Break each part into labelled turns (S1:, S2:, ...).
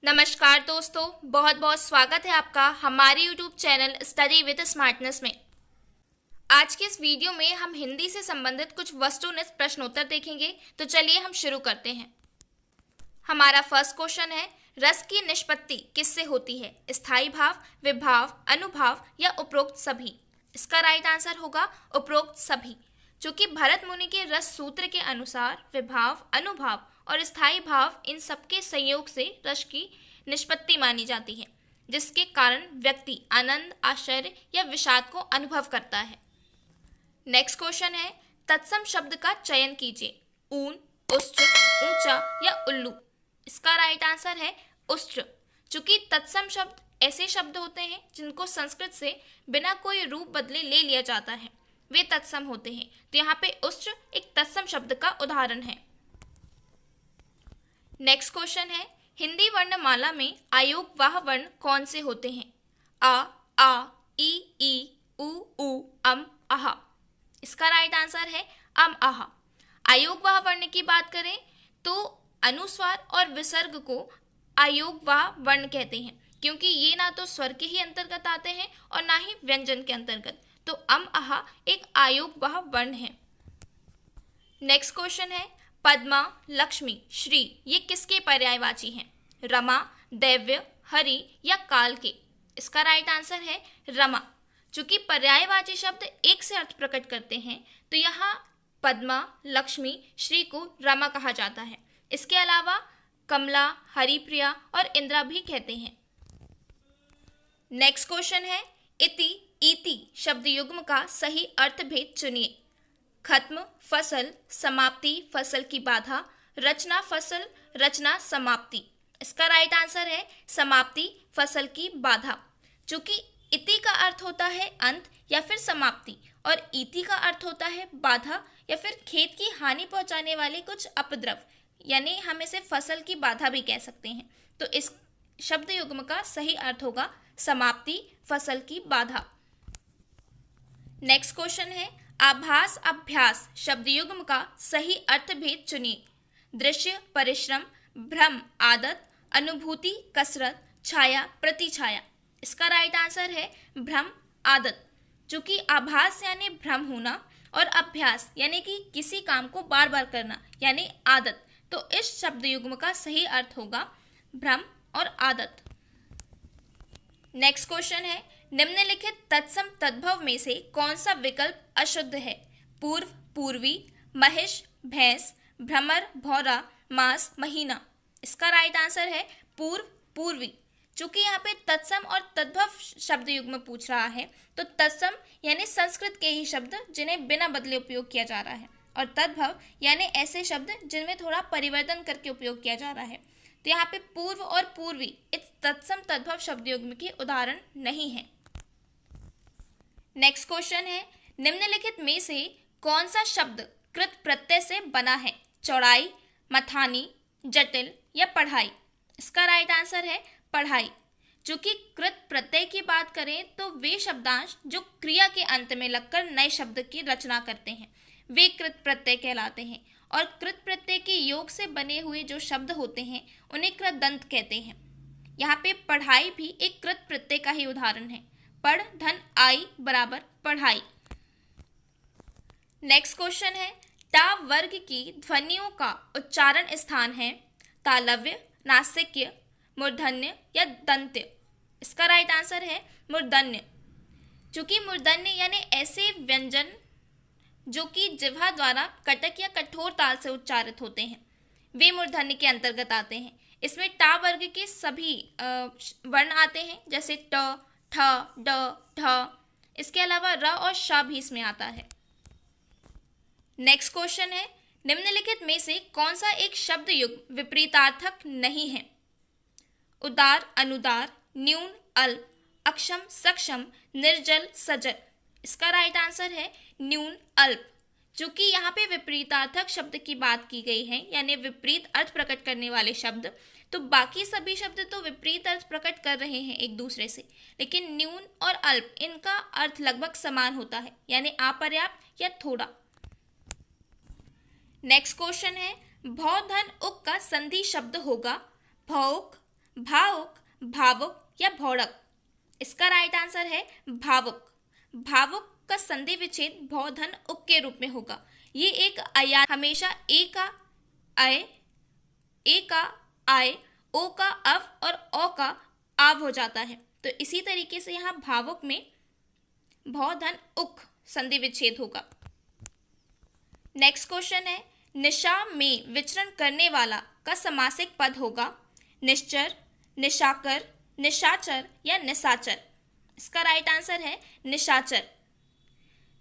S1: नमस्कार दोस्तों, बहुत बहुत स्वागत है आपका हमारे YouTube channel study with smartness में। आज के इस वीडियो में हम हिंदी से संबंधित कुछ वस्तुनिष्ठ प्रश्नोत्तर देखेंगे। तो चलिए हम शुरू करते हैं। हमारा फर्स्ट क्वेश्चन है, रस की निष्पत्ति किससे होती है? स्थायी भाव, विभाव, अनुभाव या उपरोक्त सभी? इसका राइट आंसर होगा उपरोक्त सभी। चूंकि भरत मुनि के रस सूत्र के अनुसार विभाव, अनुभाव और स्थायी भाव इन सबके संयोग से रस की निष्पत्ति मानी जाती है, जिसके कारण व्यक्ति आनंद, आश्चर्य या विषाद को अनुभव करता है। नेक्स्ट क्वेश्चन है, तत्सम शब्द का चयन कीजिए। ऊन, उष्ट्र, ऊंचा या उल्लू? इसका राइट आंसर है उष्ट्र। चूंकि तत्सम शब्द ऐसे शब्द होते हैं जिनको संस्कृत से बिना कोई रूप बदले ले लिया जाता है, वे तत्सम होते हैं। तो यहाँ पे उष्ट्र एक तत्सम शब्द का उदाहरण है। नेक्स्ट क्वेश्चन है, हिंदी वर्णमाला में आयोगवाह वर्ण कौन से होते हैं? आ, ई, उ, अम, आहा। इसका राइट आंसर है अम, आहा। आयोगवाह वर्ण की बात करें तो अनुस्वार और विसर्ग को आयोगवाह वर्ण कहते हैं, क्योंकि ये ना तो स्वर के ही अंतर्गत आते हैं और ना ही व्यंजन के अंतर्गत। तो अम, आहा एक आयोगवाह वर्ण है। नेक्स्ट क्वेश्चन है, पद्मा, लक्ष्मी, श्री ये किसके पर्यायवाची हैं? रमा, दैव्य, हरि या काल के? इसका राइट आंसर है रमा। चूंकि पर्यायवाची शब्द एक से अर्थ प्रकट करते हैं, तो यहाँ पद्मा, लक्ष्मी, श्री को रमा कहा जाता है। इसके अलावा कमला, हरिप्रिया और इंद्रा भी कहते हैं। नेक्स्ट क्वेश्चन है, इति, इति शब्द युग्म का सही अर्थभेद चुनिए। खत्म, फसल, समाप्ति, फसल की बाधा, रचना, फसल, रचना, समाप्ति। इसका राइट आंसर है समाप्ति, फसल की बाधा। चूंकि इति का अर्थ होता है अंत या फिर समाप्ति और इति का अर्थ होता है बाधा या फिर खेत की हानि पहुंचाने वाले कुछ अपद्रव, यानी हम इसे फसल की बाधा भी कह सकते हैं। तो इस शब्द युग्म का सही अर्थ होगा समाप्ति, फसल की बाधा। नेक्स्ट क्वेश्चन है, आभास, अभ्यास शब्द युग्म का सही अर्थभेद चुनिए। दृश्य, परिश्रम, भ्रम, आदत, अनुभूति, कसरत, छाया, प्रतिछाया। इसका राइट आंसर है भ्रम, आदत। चूंकि आभास यानी भ्रम होना और अभ्यास यानी कि किसी काम को बार बार करना यानी आदत, तो इस शब्द युग्म का सही अर्थ होगा भ्रम और आदत। नेक्स्ट क्वेश्चन है, निम्नलिखित तत्सम तद्भव में से कौन सा विकल्प अशुद्ध है? पूर्व, पूर्वी, महिष, भैंस, भ्रमर, भौरा, मास, महीना। इसका राइट आंसर है पूर्व, पूर्वी। चूंकि यहाँ पे तत्सम और तद्भव शब्द युग्म पूछ रहा है, तो तत्सम यानी संस्कृत के ही शब्द जिन्हें बिना बदले उपयोग किया जा रहा है, और तद्भव यानी ऐसे शब्द जिनमें थोड़ा परिवर्तन करके उपयोग किया जा रहा है। तो यहाँ पे पूर्व और पूर्वी इस तत्सम तद्भव शब्द युग्म के उदाहरण नहीं है। नेक्स्ट क्वेश्चन है, निम्नलिखित में से कौन सा शब्द कृत प्रत्यय से बना है? चौड़ाई, मथानी, जटिल या पढ़ाई? इसका राइट आंसर है पढ़ाई। चूंकि कृत प्रत्यय की बात करें तो वे शब्दांश जो क्रिया के अंत में लगकर नए शब्द की रचना करते हैं, वे कृत प्रत्यय कहलाते हैं। और कृत प्रत्यय के योग से बने हुए जो शब्द होते हैं उन्हें कृतदंत कहते हैं। यहाँ पे पढ़ाई भी एक कृत प्रत्यय का ही उदाहरण है। पढ़ धन आई बराबर पढ़ाई। नेक्स्ट क्वेश्चन है, टा वर्ग की ध्वनियों का उच्चारण स्थान है तालव्य, नासिक्य, मूर्धन्य या दंत्य? इसका राइट आंसर है मूर्धन्य। चूंकि मूर्धन्य यानी ऐसे व्यंजन जो कि जिह्वा द्वारा कटक या कठोर ताल से उच्चारित होते हैं, वे मूर्धन्य के अंतर्गत आते हैं। इसमें टा वर्ग के सभी वर्ण आते हैं, जैसे ट, ठ, ड, ढ। इसके अलावा र और श भी इसमें आता है। नेक्स्ट क्वेश्चन है, निम्नलिखित में से कौन सा एक शब्द युग्म विपरीतार्थक नहीं है? उदार, अनुदार, न्यून, अल्प, अक्षम, सक्षम, निर्जल, सजल। इसका राइट आंसर है न्यून, अल्प। चूंकि यहाँ पे विपरीतार्थक शब्द की बात की गई है, यानी विपरीत अर्थ प्रकट करने वाले शब्द, तो बाकी सभी शब्द तो विपरीत अर्थ प्रकट कर रहे हैं एक दूसरे से, लेकिन न्यून और अल्प इनका अर्थ लगभग समान होता है, यानी अपर्याप्त या थोड़ा। नेक्स्ट क्वेश्चन है, भौ धन उक का संधि शब्द होगा भौक, भा भावुक या भौड़क। इसका राइट आंसर है भावुक। भावुक का संधि विच्छेद भौ धन उक के रूप में होगा। ये एक अया हमेशा ए का आय, ओ का अव और औ का आव हो जाता है। तो इसी तरीके से यहाँ भावुक में भौ धन उक संधि विच्छेद होगा। नेक्स्ट क्वेश्चन है, निशा में विचरण करने वाला का समासिक पद होगा निश्चर, निशाकर, निशाचर या निशाचर। इसका राइट आंसर है निशाचर।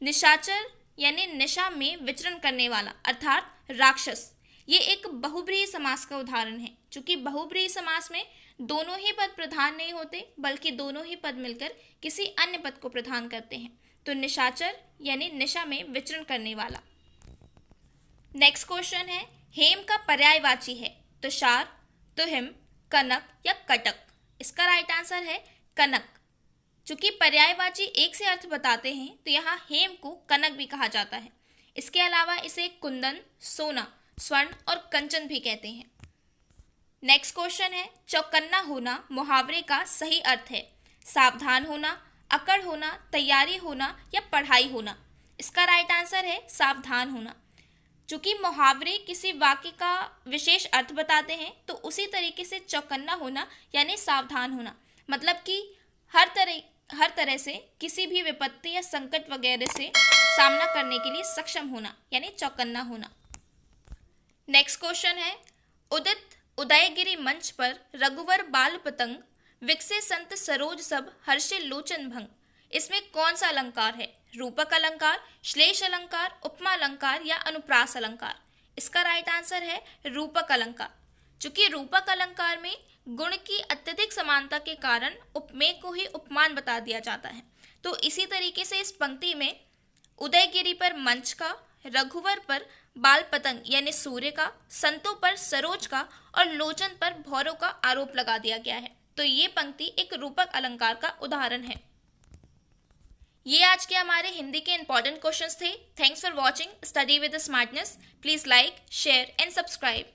S1: निशाचर यानी निशा में विचरण करने वाला अर्थात राक्षस। ये एक बहुब्रीहि समास का उदाहरण है। चूंकि बहुब्रीहि समास में दोनों ही पद प्रधान नहीं होते बल्कि दोनों ही पद मिलकर किसी अन्य पद को प्रधान करते हैं। तो निशाचर यानी निशा में विचरण करने वाला। नेक्स्ट क्वेश्चन है, हेम का पर्यायवाची है तुषार, तुहिम, कनक या कटक। इसका राइट आंसर है कनक। चूंकि पर्यायवाची एक से अर्थ बताते हैं तो यहाँ हेम को कनक भी कहा जाता है। इसके अलावा इसे कुंदन, सोना, स्वर्ण और कंचन भी कहते हैं। नेक्स्ट क्वेश्चन है, चौकन्ना होना मुहावरे का सही अर्थ है सावधान होना, अकड़ होना, तैयारी होना या पढ़ाई होना। इसका राइट आंसर है सावधान होना। चूंकि मुहावरे किसी वाक्य का विशेष अर्थ बताते हैं तो उसी तरीके से चौकन्ना होना यानी सावधान होना मतलब कि हर तरह से किसी भी विपत्ति या संकट वगैरह से सामना करने के लिए सक्षम होना यानी चौकन्ना होना। नेक्स्ट क्वेश्चन है, उदित उदयगिरि मंच पर रघुवर बाल पतंग, विकसे संत सरोज सब हर्षे लोचन भंग। इसमें कौन सा अलंकार है? रूपक अलंकार, श्लेष अलंकार, उपमा अलंकार या अनुप्रास अलंकार। इसका राइट आंसर है रूपक अलंकार। चूंकि रूपक अलंकार में गुण की अत्यधिक समानता के कारण उपमेय को ही उपमान बता दिया जाता है। तो इसी तरीके से इस पंक्ति में उदयगिरि पर मंच का, रघुवर पर बाल पतंग यानी सूर्य का, संतों पर सरोज का और लोचन पर भौरों का आरोप लगा दिया गया है। तो ये पंक्ति एक रूपक अलंकार का उदाहरण है। ये आज के हमारे हिंदी के इंपॉर्टेंट क्वेश्चंस थे। Thanks for watching study with smartness. Please like, share and subscribe.